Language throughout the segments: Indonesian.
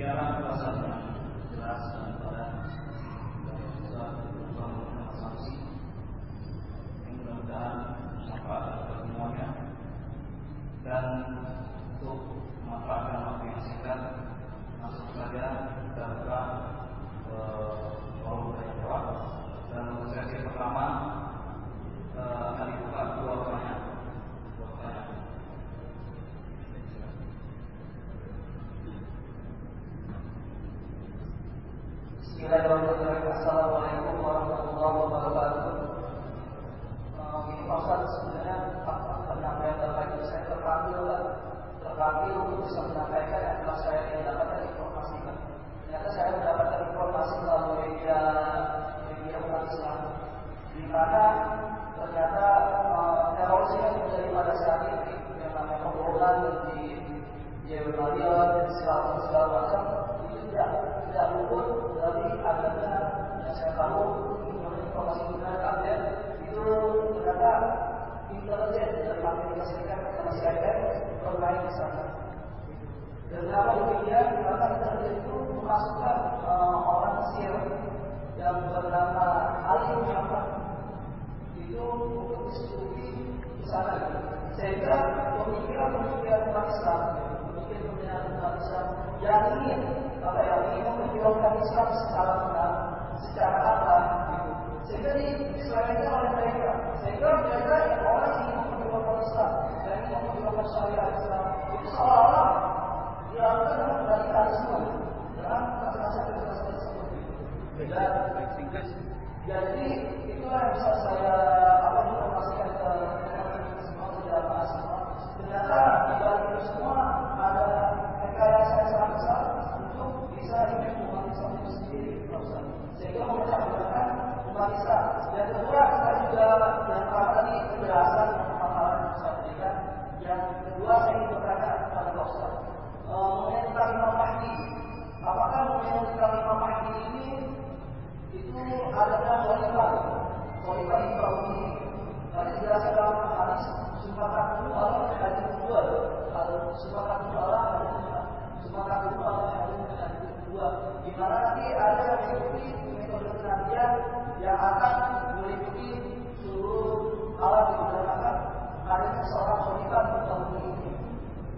Demikianlah penjelasan yang jelas dan padat dari Ustaz Muhammad Samsi. Mudah-mudahan bermanfaat bagi semuanya. Dan untuk memanfaatkan waktu yang singkat, langsung saja kita buka forum tanya jawab. Dan untuk sesi pertama akan dibuka dua pertanyaan. Bismillahirrahmanirrahim. Assalamualaikum warahmatullahi wabarakatuh. Ini Pak Ustaz, sebenarnya penyampaian terkait saya terpanggil untuk bisa menyampaikan yang telah saya dapatkan informasi. Ternyata saya mendapatkan informasi melalui media umat Islam, di mana ternyata teroris yang terjadi pada saat ini yang namanya pembohongan di Jebel segala macam itu tidak luput dari adanya yang saya tahu informasi benar ya, itu ternyata intelijen dari Amerika Serikat sama CIA bermain di sana. Dan kenapa demikian? Karena intelijen itu memasukkan orang Mesir yang bernama Ali Muhammad itu untuk diskusi di sana. Sehingga pemikiran umat Islam, pemikiran umat Islam yang ingin memperjuangkan Islam secara benar, secara apa gitu. Sehingga diselamatkan oleh mereka. Sehingga mereka yang orang yang ingin memperjuangkan Islam dan ingin memperjuangkan syariat Islam itu seolah-olah dilakukan dengan radikalisme dalam kata-kata seperti itu. Jadi itulah yang bisa saya informasikan ke teman-teman semua, saudara mahasiswa. Ternyata di balik itu semua ada rekayasa yang sangat besar untuk bisa hidup umat Islam itu sendiri, sehingga memecah belahkan umat Islam. Yang kedua, kita juga yang tadi penjelasan pemahaman yang saya berikan. Yang kedua, saya ingin bertanya kepada Pak Ustaz mengenai tentang Imam Mahdi. Apakah mengenai tentang Imam Mahdi ini itu adalah khalifah Ibrahim ini? Tadi dijelaskan dalam hadis Sumpah Allah hadis kedua. Sumpah Allah hadis kedua. Di mana nanti ada mengikuti metode penabian yang akan meliputi seluruh alam di dalam ada seorang khalifah di tahun ini.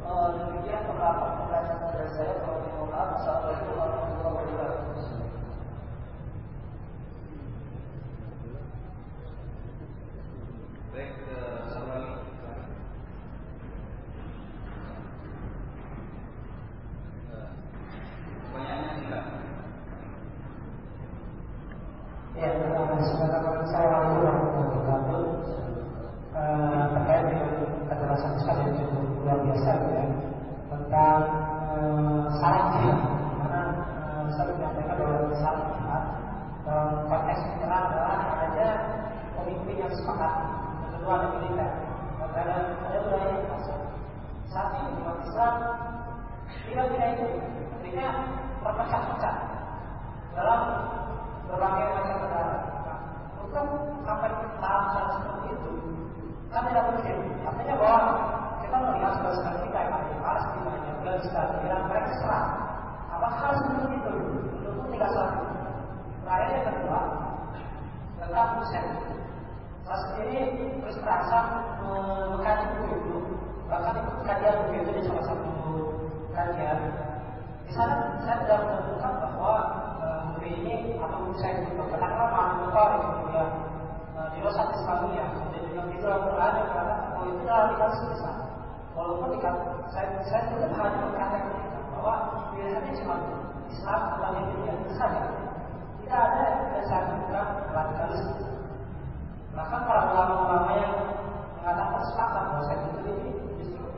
Demikian pertanyaan dari saya. Assalamualaikum warahmatullahi wabarakatuh. Baik, satu lagi. Pertanyaannya singkat. Ya, sebenarnya saya mau terkait dengan penjelasan Ustaz yang cukup luar biasa ya, tentang salah jihad. Karena saya menyampaikan bahwa salah jihad konteks penyerang adalah adanya pemimpin yang sepakat, kedua ada militer, ada budaya yang masuk. Saat ini umat Islam tidak itu, artinya berpecah-pecah dalam berbagai macam negara. Bukan sampai tahap seperti itu kan tidak mungkin. Artinya bahwa kita melihat saudara kita yang ada di Palestina, yang Afghanistan, Iran, mereka serang. Apakah harus seperti itu? Tentu tidak satu. Terakhir yang kedua tentang Hussein. Saya sendiri terus terasa mengkaji buku itu, bahkan ikut kajian buku itu di salah satu kajian. Di sana saya sudah menemukan bahwa buku ini atau Hussein itu katakanlah Ma'al-Bukhari kemudian di Rosat Islamiyah dan juga di Al-Quran yang mengatakan bahwa itu adalah radikalisme besar. Walaupun saya tidak hanya mengatakan bahwa pilihannya cuma Islam sebagai pilihan itu saja. Tidak ada yang tidak sanjungkan radikalisme. Bahkan para ulama-ulama yang mengatakan sepakat bahwa saya itu ini justru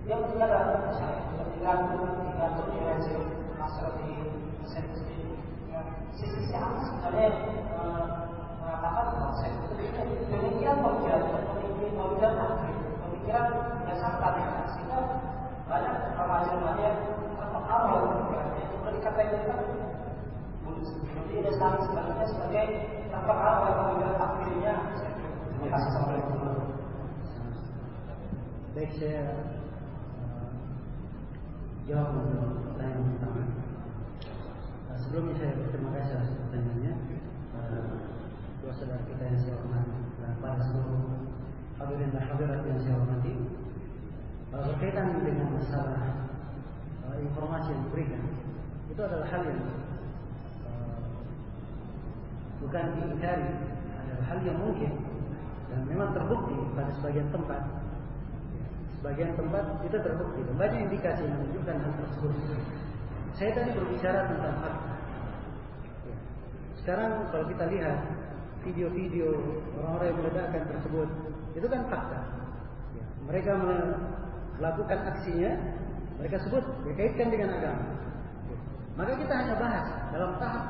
dia punya dalam Indonesia yang digantung di rezim Nasrani Mesir sendiri. Sisi apa sebenarnya mengatakan bahwa saya itu demikian pemikiran akhir, pemikiran yang sangat aneh, sehingga banyak remaja-remaja yang terpengaruh oleh pemikirannya itu dikategorikan jadi ada saling sebaliknya sebagai terpengaruh oleh pemikiran akhirnya. Terima kasih. Assalamualaikum. Baik, saya jawab pertanyaan pertama. sebelumnya saya berterima kasih atas pertanyaannya. Dua saudara kita yang saya hormati dan para seluruh hadirin dan hadirat yang saya hormati, berkaitan dengan masalah informasi yang diberikan, itu adalah hal yang bukan diingkari, adalah hal yang mungkin dan memang terbukti pada sebagian tempat. Sebagian tempat itu terbukti dan banyak indikasi yang menunjukkan hal tersebut. Saya tadi berbicara tentang fakta. Sekarang kalau kita lihat video-video orang-orang yang meledakkan tersebut, itu kan fakta. Mereka melakukan aksinya, mereka sebut berkaitan dengan agama. Maka kita hanya bahas dalam tahap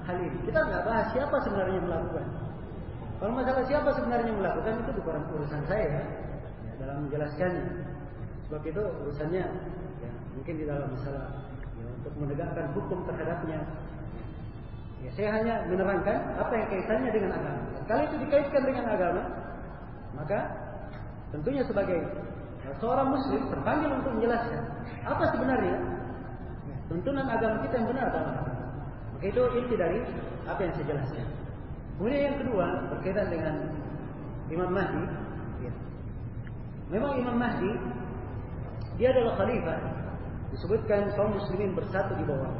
hal ini. Kita nggak bahas siapa sebenarnya melakukan. Kalau masalah siapa sebenarnya melakukan itu bukan urusan saya dalam menjelaskannya. Sebab itu urusannya mungkin di dalam masalah untuk menegakkan hukum terhadapnya. Saya hanya menerangkan apa yang kaitannya dengan agama. Kalau itu dikaitkan dengan agama, maka tentunya sebagai seorang muslim terpanggil untuk menjelaskan apa sebenarnya tuntunan agama kita yang benar dalam agama. Maka itu inti dari apa yang saya jelaskan. Kemudian yang kedua berkaitan dengan Imam Mahdi. Memang Imam Mahdi dia adalah khalifah. Disebutkan kaum muslimin bersatu di bawah.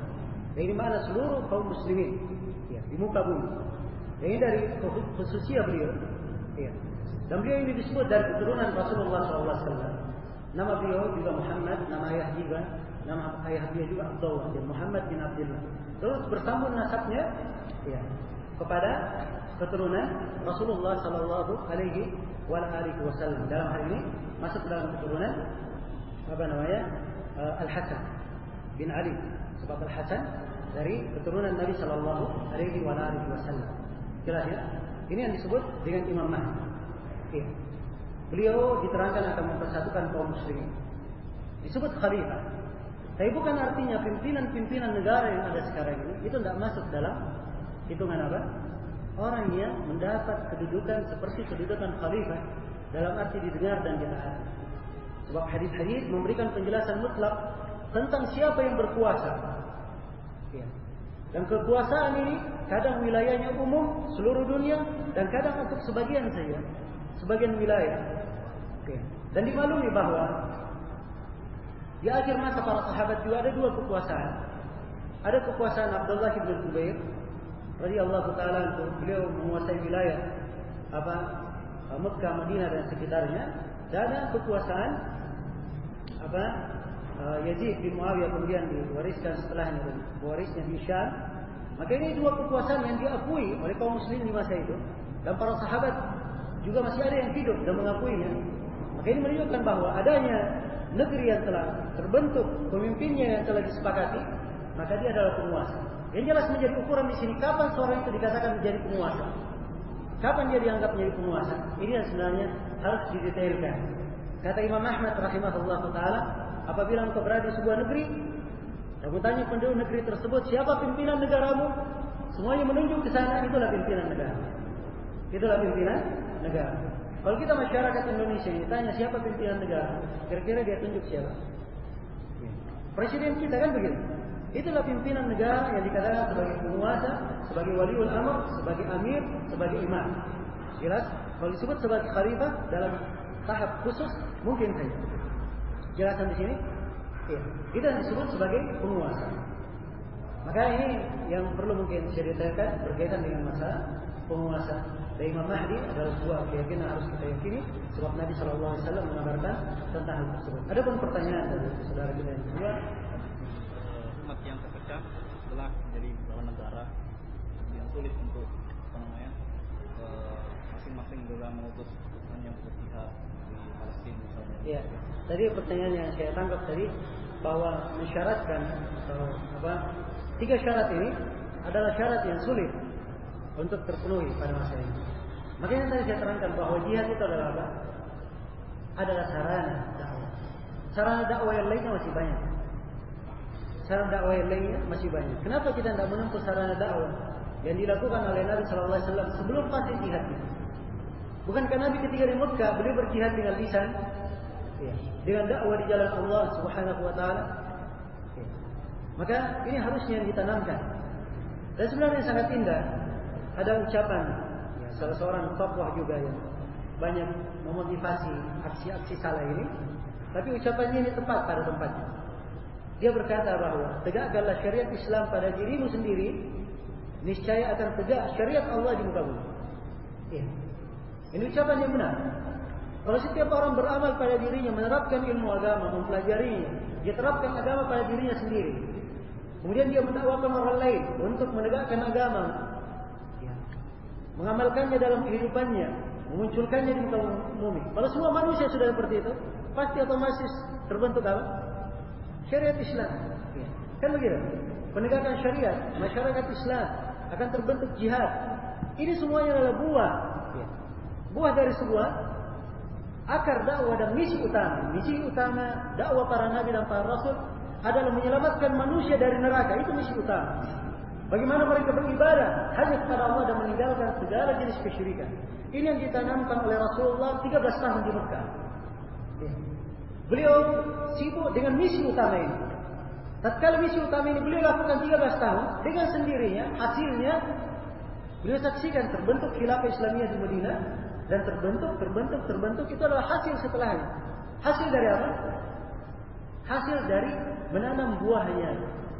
Dan ini mana seluruh kaum muslimin di muka bumi. Dan ini dari khususnya beliau. Dan beliau ini disebut dari keturunan Rasulullah SAW. Nama beliau juga Muhammad, nama ayah dia juga Abdullah dan Muhammad bin Abdullah. Terus bersambung nasabnya kepada keturunan Rasulullah SAW. Dalam hal ini masuk dalam keturunan Al-Hasan bin Ali. Sebab Al-Hasan dari keturunan Nabi Sallallahu Alaihi Wasallam. Jelas ya? Ini yang disebut dengan Imam Mahdi. Beliau diterangkan akan mempersatukan kaum muslimin. Disebut khalifah. Tapi bukan artinya pimpinan-pimpinan negara yang ada sekarang ini itu tidak masuk dalam hitungan apa? Orang yang mendapat kedudukan seperti kedudukan khalifah dalam arti didengar dan ditaati. Sebab hadis-hadis memberikan penjelasan mutlak tentang siapa yang berkuasa. Dan kekuasaan ini kadang wilayahnya umum seluruh dunia dan kadang untuk sebagian saja, sebagian wilayah. Dan dimaklumi bahwa di akhir masa para sahabat juga ada dua kekuasaan. Ada kekuasaan Abdullah bin Zubair radhiyallahu taala anhu, beliau menguasai wilayah Mekah, Madinah dan sekitarnya. Dan ada kekuasaan Yazid bin Muawiyah kemudian diwariskan setelahnya dan warisnya di Syam. Maka ini dua kekuasaan yang diakui oleh kaum muslim di masa itu dan para sahabat juga masih ada yang hidup dan mengakuinya. Maka ini menunjukkan bahwa adanya negeri yang telah terbentuk, pemimpinnya yang telah disepakati, maka dia adalah penguasa. Yang jelas menjadi ukuran di sini kapan seorang itu dikatakan menjadi penguasa. Kapan dia dianggap menjadi penguasa? Ini yang sebenarnya harus didetailkan. Kata Imam Ahmad rahimahullah taala, apabila engkau berada di sebuah negeri, kamu tanya penduduk negeri tersebut, siapa pimpinan negaramu? Semuanya menunjuk ke sana, itulah pimpinan negara. Itulah pimpinan negara. Kalau kita masyarakat Indonesia ini tanya siapa pimpinan negara, kira-kira dia tunjuk siapa? Presiden kita kan begitu. Itulah pimpinan negara yang dikatakan sebagai penguasa, sebagai waliul amr, sebagai amir, sebagai imam. Jelas? Kalau disebut sebagai khalifah dalam tahap khusus mungkin saja. Jelasan di sini, itu yang disebut sebagai penguasa. Maka ini yang perlu mungkin saya detailkan berkaitan dengan masalah penguasa. Dan Imam Mahdi adalah sebuah keyakinan harus kita yakini, sebab Nabi Shallallahu Alaihi Wasallam mengabarkan tentang hal tersebut. Ada pun pertanyaan dari saudara kita yang kedua, umat yang terpecah setelah menjadi beberapa negara yang sulit untuk masing-masing negara mengutus utusan yang berpihak di Palestina misalnya. Ya, tadi pertanyaan yang saya tangkap tadi bahwa mensyaratkan tiga syarat ini adalah syarat yang sulit untuk terpenuhi pada masa ini. Makanya tadi saya terangkan bahwa jihad itu adalah apa? Adalah sarana dakwah. Sarana dakwah yang lainnya masih banyak. Sarana dakwah yang lainnya masih banyak. Kenapa kita tidak menempuh sarana dakwah yang dilakukan oleh Nabi Sallallahu Alaihi Wasallam sebelum pasti jihad itu? Bukankah Nabi ketika di Mekah beliau berjihad dengan lisan, dengan dakwah di jalan Allah Subhanahu Wa Taala? Maka ini harusnya yang ditanamkan Dan sebenarnya sangat indah. Ada ucapan salah seorang tokoh juga yang banyak memotivasi aksi-aksi salah ini. Tapi ucapannya ini tepat pada tempatnya. Dia berkata bahwa tegakkanlah syariat Islam pada dirimu sendiri, niscaya akan tegak syariat Allah di muka bumi. Ya. Ini ucapan yang benar. Kalau setiap orang beramal pada dirinya, menerapkan ilmu agama, mempelajarinya, dia terapkan agama pada dirinya sendiri. Kemudian dia mendakwakan orang lain untuk menegakkan agama, ya, mengamalkannya dalam kehidupannya, memunculkannya di muka bumi. Kalau semua manusia sudah seperti itu, pasti otomatis terbentuk apa? Syariat Islam. Ya. Kan begitu? Penegakan syariat, masyarakat Islam akan terbentuk jihad. Ini semuanya adalah buah. Ya. Buah dari sebuah akar dakwah dan misi utama. Misi utama dakwah para nabi dan para rasul adalah menyelamatkan manusia dari neraka. Itu misi utama. Bagaimana mereka beribadah hanya kepada Allah dan meninggalkan segala jenis kesyirikan. Ini yang ditanamkan oleh Rasulullah 13 tahun di Mekah. Ya. Beliau sibuk dengan misi utama ini. Tatkala misi utama ini beliau lakukan 13 tahun, dengan sendirinya hasilnya beliau saksikan terbentuk khilafah Islamiyah di Madinah. Dan terbentuk itu adalah hasil setelahnya. Hasil dari apa? Hasil dari menanam buahnya.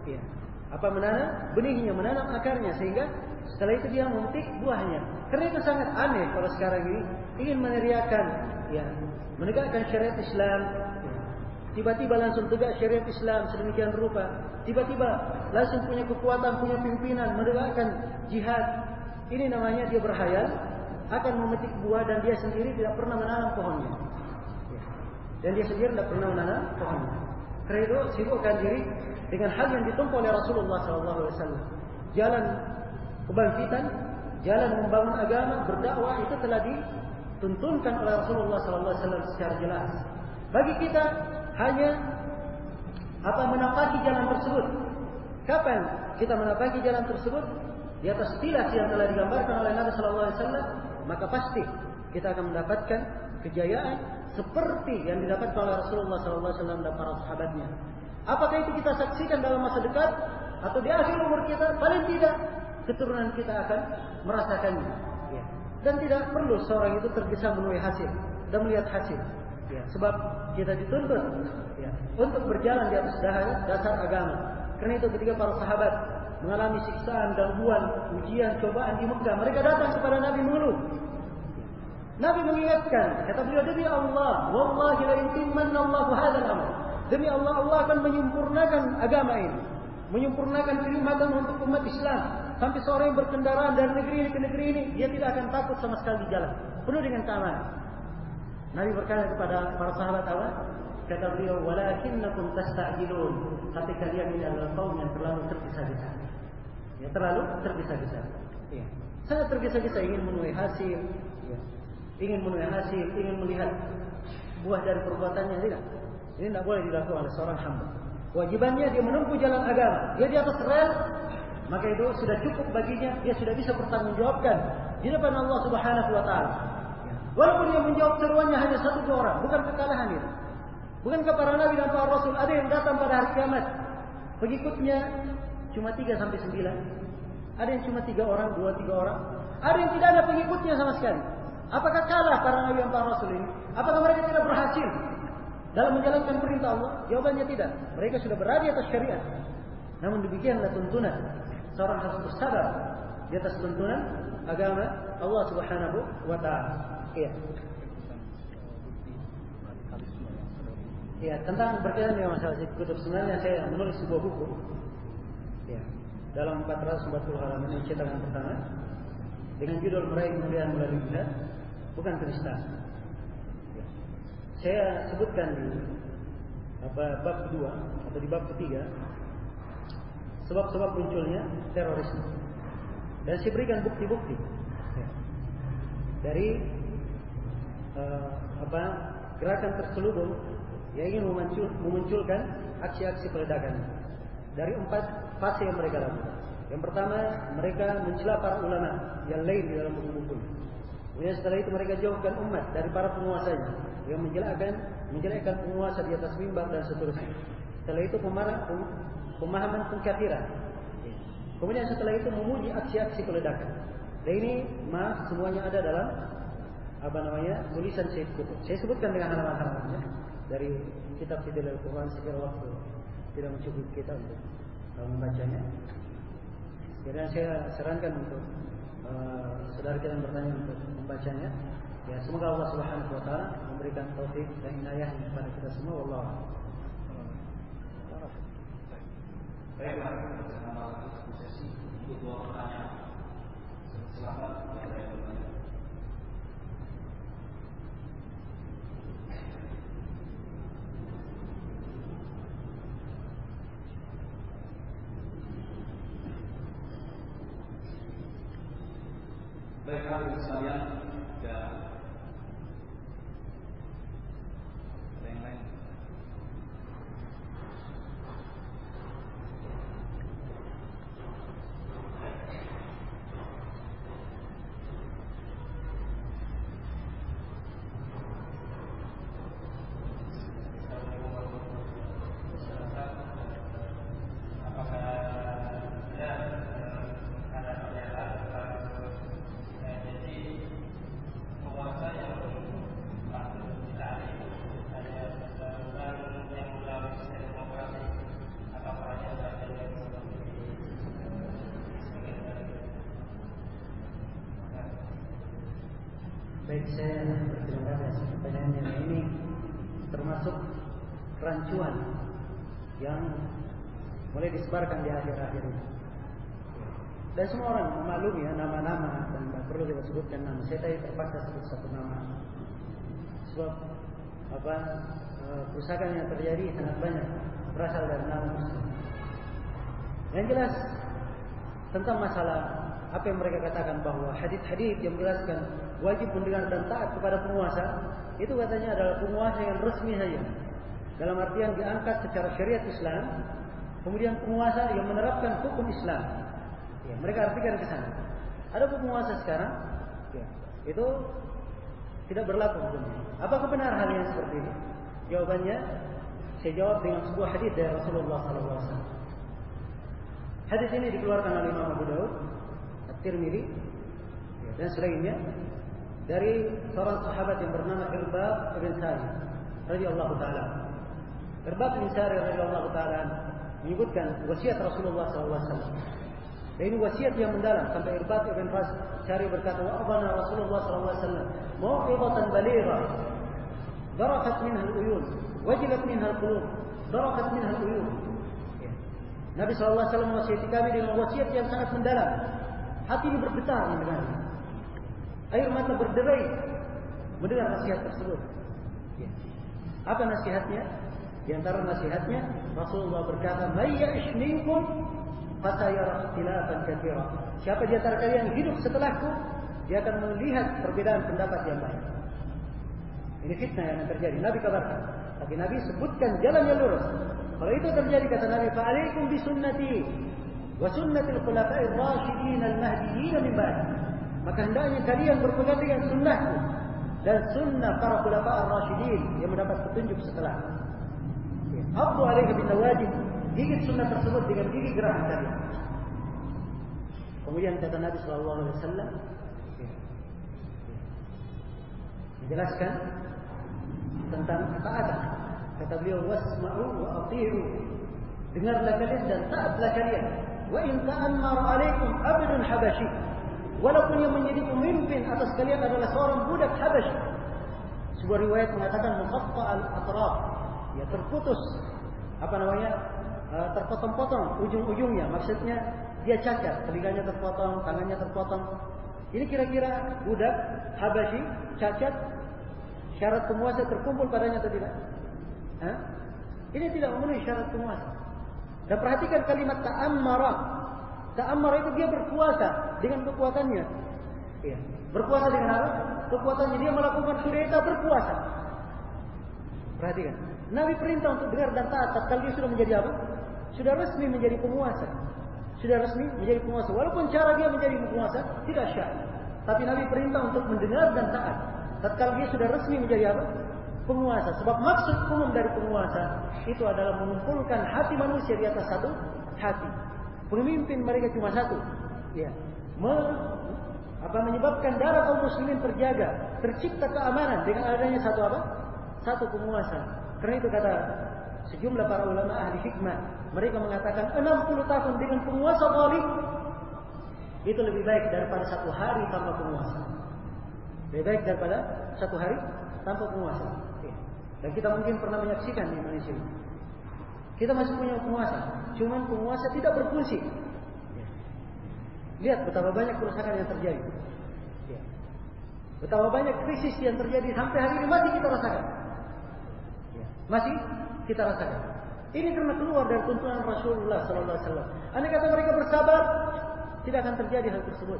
Ya. Apa menanam? Benihnya, menanam akarnya, sehingga setelah itu dia memetik buahnya. Karena itu sangat aneh kalau sekarang ini ingin meneriakan, ya, menegakkan syariat Islam. Ya. Tiba-tiba langsung tegak syariat Islam sedemikian rupa. Tiba-tiba langsung punya kekuatan, punya pimpinan, menegakkan jihad. Ini namanya dia berhayal akan memetik buah dan dia sendiri tidak pernah menanam pohonnya. Dan dia sendiri tidak pernah menanam pohonnya. Karena itu sibukkan diri dengan hal yang ditempuh oleh Rasulullah SAW. Jalan kebangkitan, jalan membangun agama, berdakwah itu telah dituntunkan oleh Rasulullah SAW secara jelas. Bagi kita hanya menapaki jalan tersebut. Kapan kita menapaki jalan tersebut? Di atas tilas yang telah digambarkan oleh Nabi SAW. Maka pasti kita akan mendapatkan kejayaan seperti yang didapatkan oleh Rasulullah SAW dan para sahabatnya. Apakah itu kita saksikan dalam masa dekat atau di akhir umur kita? Paling tidak keturunan kita akan merasakannya. Ya. Dan tidak perlu seorang itu tergesa menuai hasil dan melihat hasil. Ya. Sebab kita dituntut, ya, untuk berjalan di atas dasar agama. Karena itu ketika para sahabat mengalami siksaan, gangguan, ujian, cobaan di Mekah, mereka datang kepada Nabi mengeluh. Nabi mengingatkan, kata beliau, demi Allah, wallahi la yutimmanna Allahu hadzal amr. Demi Allah, Allah akan menyempurnakan agama ini, menyempurnakan kenikmatan untuk umat Islam. Sampai seorang yang berkendaraan dari negeri ini ke negeri ini, dia tidak akan takut sama sekali di jalan, penuh dengan keamanan. Nabi berkata kepada para sahabat apa? Kata beliau, walakinnakum tasta'jilun. Tapi kalian ini adalah kaum yang terlalu tergesa-gesa. Ya, terlalu tergesa-gesa. Ya. Sangat tergesa-gesa ingin menuai hasil, ya. Ingin menuai hasil, ingin melihat buah dari perbuatannya, tidak. Ini tidak boleh dilakukan oleh seorang hamba. Wajibannya dia menempuh jalan agama. Dia di atas rel, maka itu sudah cukup baginya. Dia sudah bisa bertanggungjawabkan di depan Allah Subhanahu Wa Taala. Ya. Walaupun dia menjawab seruannya hanya 1-2 orang, bukan kekalahan itu. Bukankah para nabi dan para rasul ada yang datang pada hari kiamat, pengikutnya cuma 3-9, ada yang cuma 3 orang, 2-3 orang, ada yang tidak ada pengikutnya sama sekali. Apakah kalah para nabi dan para rasul ini? Apakah mereka tidak berhasil dalam menjalankan perintah Allah? Jawabannya tidak. Mereka sudah berada di atas syariat. Namun demikianlah tuntunan seorang harus bersabar di atas tuntunan agama Allah Subhanahu Wa Taala. Iya. Ya, tentang berkaitan dengan masalah kutub, sebenarnya saya menulis sebuah buku, ya, dalam 440 halaman yang cetakan pertama dengan judul Meraih Kemuliaan Melalui Jihad, bukan penistaan. Ya. Saya sebutkan di bab kedua atau di bab ketiga sebab-sebab munculnya terorisme, dan saya berikan bukti-bukti, ya, dari gerakan terselubung yang ingin memunculkan aksi-aksi peledakan dari 4 fase yang mereka lakukan. Yang pertama, mereka mencela para ulama yang lain di dalam buku-buku. Kemudian setelah itu mereka jauhkan umat dari para penguasanya yang menjelekkan penguasa di atas mimbar dan seterusnya. Setelah itu pemahaman pengkafiran. Kemudian setelah itu memuji aksi-aksi keledakan. Dan ini semuanya ada dalam tulisan Syekh Qutb. Saya sebutkan dengan halaman-halamannya dari kitab Fidil Al-Quran. Sekira waktu tidak mencukupi kita untuk membacanya. Kemudian saya sarankan untuk saudara kita yang bertanya untuk membacanya. Ya, semoga Allah Subhanahu wa taala memberikan taufik dan inayah kepada kita semua. Wallahu a'lam. Baik, kita masuk ke sesi untuk 2 pertanyaan. Silakan yang ada yang bertanya. Baik, hadirin sekalian, ada yang lain? Baik, saya berterima kasih pertanyaannya. Ini termasuk rancuan yang mulai disebarkan di akhir-akhir ini. Dan semua orang memaklumi ya, nama-nama dan tidak perlu kita sebutkan nama. Saya tadi terpaksa sebut satu nama. Sebab kerusakan yang terjadi sangat banyak berasal dari nama muslim. Yang jelas tentang masalah apa yang mereka katakan bahwa hadits-hadits yang menjelaskan wajib mendengar dan taat kepada penguasa, itu katanya adalah penguasa yang resmi saja. Dalam artian diangkat secara syariat Islam, kemudian penguasa yang menerapkan hukum Islam. Ya, mereka artikan ke sana. Ada penguasa sekarang, ya, itu tidak berlaku hukumnya. Apakah benar hal yang seperti ini? Jawabannya, saya jawab dengan sebuah hadis dari Rasulullah SAW. Hadis ini dikeluarkan oleh Imam Abu Daud, At-Tirmidzi, dan selainnya dari seorang sahabat yang bernama Irbad bin Sari radhiyallahu taala. Irbad bin Sari radhiyallahu taala menyebutkan wasiat Rasulullah SAW. Dan ini wasiat yang mendalam sampai Irbad bin Sari berkata, "Wa abana Rasulullah SAW mau'izatan balighah, darafat minha al-uyun, wajilat minha al-qulub, darafat minha al-uyun." Nabi SAW mewasiati kami dengan wasiat yang sangat mendalam. Hati ini bergetar mendengarnya. Air mata berderai mendengar nasihat tersebut. Ya. Apa nasihatnya? Di antara nasihatnya Rasulullah berkata, "May ya'ish minkum fasayara ikhtilafan katsira." Siapa di antara kalian yang hidup setelahku, dia akan melihat perbedaan pendapat yang banyak. Ini fitnah yang terjadi. Nabi kabarkan, tapi Nabi sebutkan jalan yang lurus. Kalau itu terjadi, kata Nabi, "Fa'alaikum bisunnati wa sunnatil khulafa'ir rasyidin al-mahdiyyin min ba'di." Maka hendaknya kalian berpegang dengan sunnahku dan sunnah para khulafa'ir rasyidin yang mendapat petunjuk setelah. Abdu alaihi bin nawajid, gigit sunnah tersebut dengan gigi geraham kalian. Kemudian kata Nabi sallallahu alaihi wasallam menjelaskan tentang ketaatan. Kata beliau, "Wasma'u wa athi'u." Dengarlah kalian dan taatlah kalian. Wa in ta'ammara 'alaikum 'abdun habasyi. Walaupun yang menjadi pemimpin atas kalian adalah seorang budak Habasyi. Sebuah riwayat mengatakan muqatta'al atraf, ya terputus terpotong-potong ujung-ujungnya. Maksudnya dia cacat, telinganya terpotong, tangannya terpotong. Ini kira-kira budak Habasyi cacat, syarat penguasa terkumpul padanya atau tidak? Ini tidak memenuhi syarat penguasa. Dan perhatikan kalimat ta'ammara. Ta'ammara itu dia berkuasa dengan kekuatannya. Ya. Berkuasa dengan apa? Kekuatannya, dia melakukan kudeta berkuasa. Perhatikan. Nabi perintah untuk dengar dan taat tatkala dia sudah menjadi apa? Sudah resmi menjadi penguasa. Sudah resmi menjadi penguasa. Walaupun cara dia menjadi penguasa tidak syar'i. Tapi Nabi perintah untuk mendengar dan taat tatkala dia sudah resmi menjadi apa? Penguasa. Sebab maksud umum dari penguasa itu adalah mengumpulkan hati manusia di atas satu hati. pemimpin mereka cuma satu, ya, menyebabkan darah kaum muslimin terjaga, tercipta keamanan dengan adanya satu apa? Satu penguasa. Karena itu kata sejumlah para ulama ahli hikmah, mereka mengatakan 60 tahun dengan penguasa zalim itu lebih baik daripada satu hari tanpa penguasa. Lebih baik daripada satu hari tanpa penguasa. Dan kita mungkin pernah menyaksikan di Indonesia. Kita masih punya penguasa, cuman penguasa tidak berfungsi. Lihat betapa banyak kerusakan yang terjadi. Betapa banyak krisis yang terjadi sampai hari ini masih kita rasakan. Masih kita rasakan. Ini karena keluar dari tuntunan Rasulullah SAW. Andai kata mereka bersabar, tidak akan terjadi hal tersebut.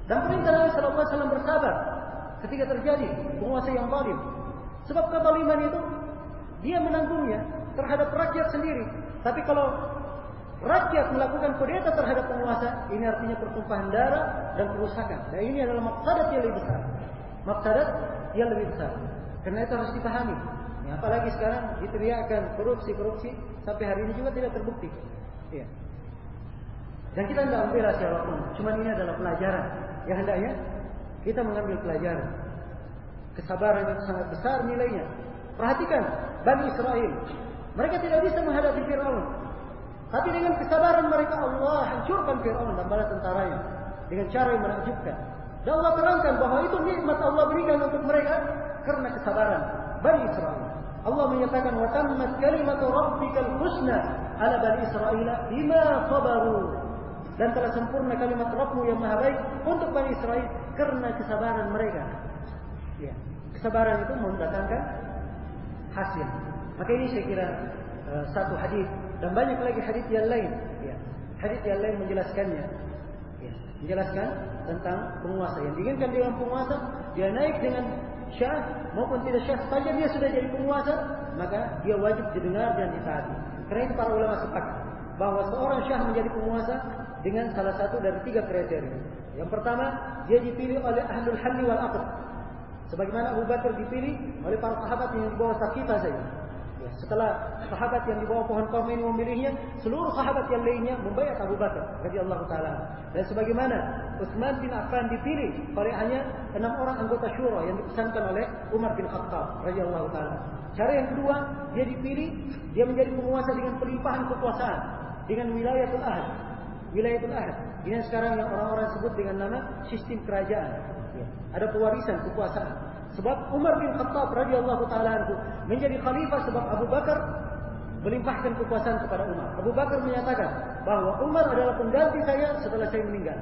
Dan perintah Nabi SAW bersabar ketika terjadi penguasa yang zalim. Sebab kezaliman itu dia menanggungnya terhadap rakyat sendiri. Tapi kalau rakyat melakukan kudeta terhadap penguasa, ini artinya pertumpahan darah dan kerusakan. Dan ini adalah maqsadat yang lebih besar. Maqsadat yang lebih besar. Karena itu harus dipahami. Ya, apalagi sekarang diteriakkan korupsi sampai hari ini juga tidak terbukti. Ya. Dan kita tidak membela siapapun. Cuma ini adalah pelajaran. Yang hendaknya kita mengambil pelajaran. Kesabaran itu sangat besar nilainya. Perhatikan Bani Israel. Mereka tidak bisa menghadapi Fir'aun. Tapi dengan kesabaran mereka Allah hancurkan Fir'aun dan bala tentaranya dengan cara yang menakjubkan. Dan Allah terangkan bahwa itu nikmat Allah berikan untuk mereka karena kesabaran Bani Israel. Allah menyatakan wa tammat kalimatu rabbikal husna ala Bani Israel bima sabaru. Dan telah sempurna kalimat Rabbmu yang maha baik untuk Bani Israel karena kesabaran mereka. Ya. Kesabaran itu mendatangkan hasil. Maka ini saya kira satu hadis dan banyak lagi hadis yang lain. Ya. Hadis yang lain menjelaskannya. Ya. Menjelaskan tentang penguasa. Yang diinginkan dengan penguasa, dia naik dengan syah maupun tidak syah saja dia sudah jadi penguasa, maka dia wajib didengar dan ditaati. Karena itu para ulama sepakat bahwa seorang syah menjadi penguasa dengan salah satu dari 3 kriteria. Yang pertama, dia dipilih oleh ahlul halli wal aqd. Sebagaimana Abu Bakar dipilih oleh para sahabat yang di bawah sakita saja. Ya, setelah sahabat yang di bawah pohon kurma ini memilihnya, seluruh sahabat yang lainnya membaiat Abu Bakar radhiyallahu taala. Dan sebagaimana Utsman bin Affan dipilih oleh hanya 6 orang anggota syura yang dipesankan oleh Umar bin Khattab radhiyallahu taala. Cara yang kedua, dia dipilih, dia menjadi penguasa dengan pelimpahan kekuasaan, dengan wilayatul ahad. Wilayatul ahad. Ini sekarang yang orang-orang sebut dengan nama sistem kerajaan. Ya. Ada pewarisan kekuasaan. Sebab Umar bin Khattab radhiyallahu taala anhu menjadi khalifah sebab Abu Bakar melimpahkan kekuasaan kepada Umar. Abu Bakar menyatakan bahwa Umar adalah pengganti saya setelah saya meninggal.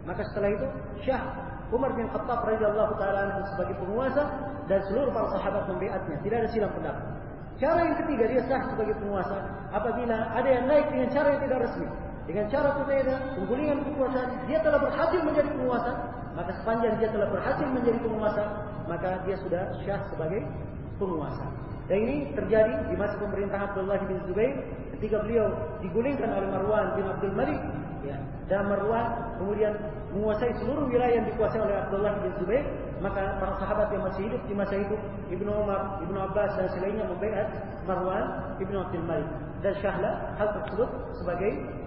Maka setelah itu Syah Umar bin Khattab radhiyallahu taala anhu sebagai penguasa dan seluruh para sahabat membaiatnya. Tidak ada silang pendapat. Cara yang ketiga dia sah sebagai penguasa apabila ada yang naik dengan cara yang tidak resmi. Dengan cara kudeta, penggulingan kekuasaan, dia telah berhasil menjadi penguasa. Maka sepanjang dia telah berhasil menjadi penguasa, maka dia sudah syah sebagai penguasa. Dan ini terjadi di masa pemerintahan Abdullah bin Zubair ketika beliau digulingkan oleh Marwan bin Abdul Malik. Ya. Dan Marwan kemudian menguasai seluruh wilayah yang dikuasai oleh Abdullah bin Zubair. Maka para sahabat yang masih hidup di masa itu, Ibnu Umar, Ibnu Abbas dan selainnya membaiat Marwan bin Abdul Malik. Dan syahlah hal tersebut sebagai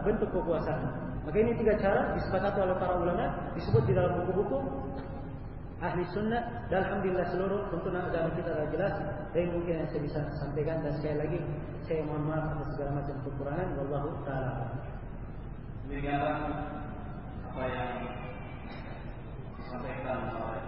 bentuk kekuasaan. Maka ini 3 cara disepakati oleh para ulama, disebut di dalam buku-buku ahli sunnah. Dan alhamdulillah seluruh tuntunan agama kita adalah jelas. Dan mungkin yang saya bisa sampaikan, dan sekali lagi saya mohon maaf atas segala macam kekurangan. Wallahu taala. Demikianlah apa yang disampaikan oleh